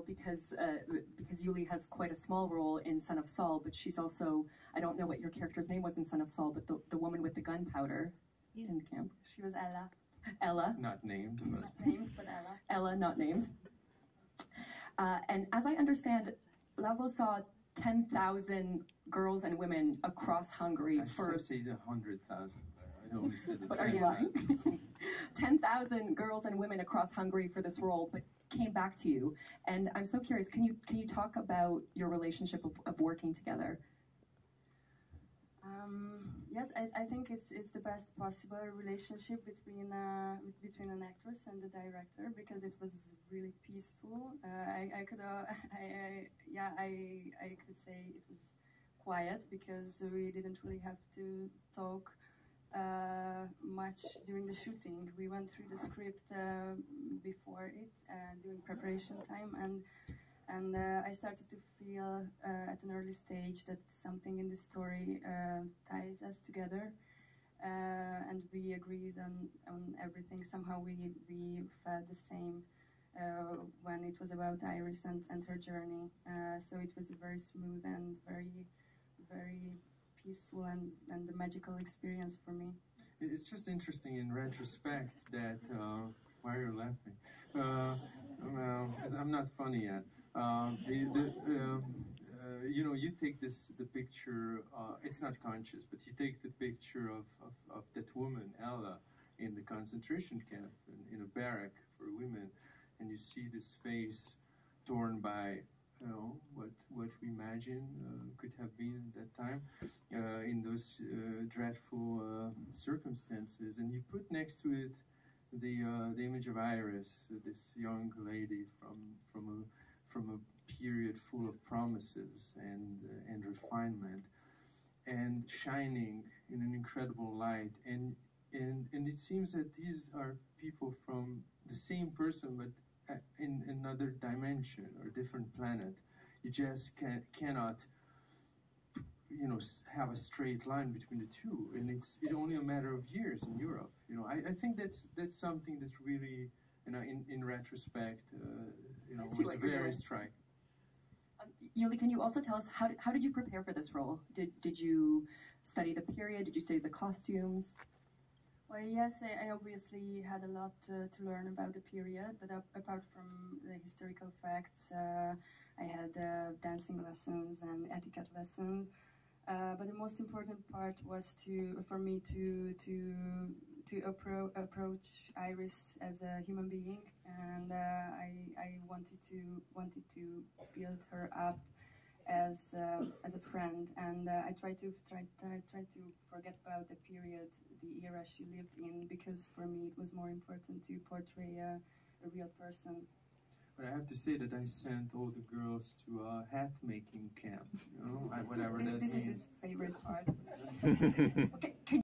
Because Yuli has quite a small role in Son of Saul, but she's also, I don't know what your character's name was in Son of Saul, but the woman with the gunpowder in the camp. She was Ella. Ella. Not named. Not named, but Ella. Ella, not named. And as I understand, László saw 10,000 girls and women across Hungary I say 100,000. I only said but are you lying? 10,000 girls and women across Hungary for this role, but came back to you. And I'm so curious, can you talk about your relationship of working together? Yes, I think it's the best possible relationship between an actress and the director, because it was really peaceful. I could say it was quiet because we didn't really have to talk much during the shooting. We went through the script before it during preparation time, and I started to feel at an early stage that something in the story ties us together, and we agreed on everything. Somehow we felt the same when it was about Iris and her journey. So it was a very smooth and very peaceful and a magical experience for me. It's just interesting in retrospect that why are you laughing? Well, I'm not funny yet. You know, you take the picture. It's not conscious, but you take the picture of that woman Ella in the concentration camp in a barrack for women, and you see this face torn by, you know, what we imagine could have been at that time in those dreadful circumstances, and you put next to it the image of Iris, this young lady from a period full of promises and refinement, and shining in an incredible light, and it seems that these are people from the same person, but in another dimension or different planet. You just cannot, you know, have a straight line between the two, and it's only a matter of years in Europe. You know, I think that's something that really, you know, in retrospect, you know, was very striking. Yuli, can you also tell us how did you prepare for this role? Did you study the period? Did you study the costumes? Well, yes, I obviously had a lot to learn about the period, but apart from the historical facts, I had dancing lessons and etiquette lessons. But the most important part was for me to approach Iris as a human being, and I wanted to build her up as a friend, and I tried to forget about the period, the era she lived in, because for me it was more important to portray a real person. But I have to say that I sent all the girls to a hat making camp, you know, whatever that means. This is his favorite part. Okay.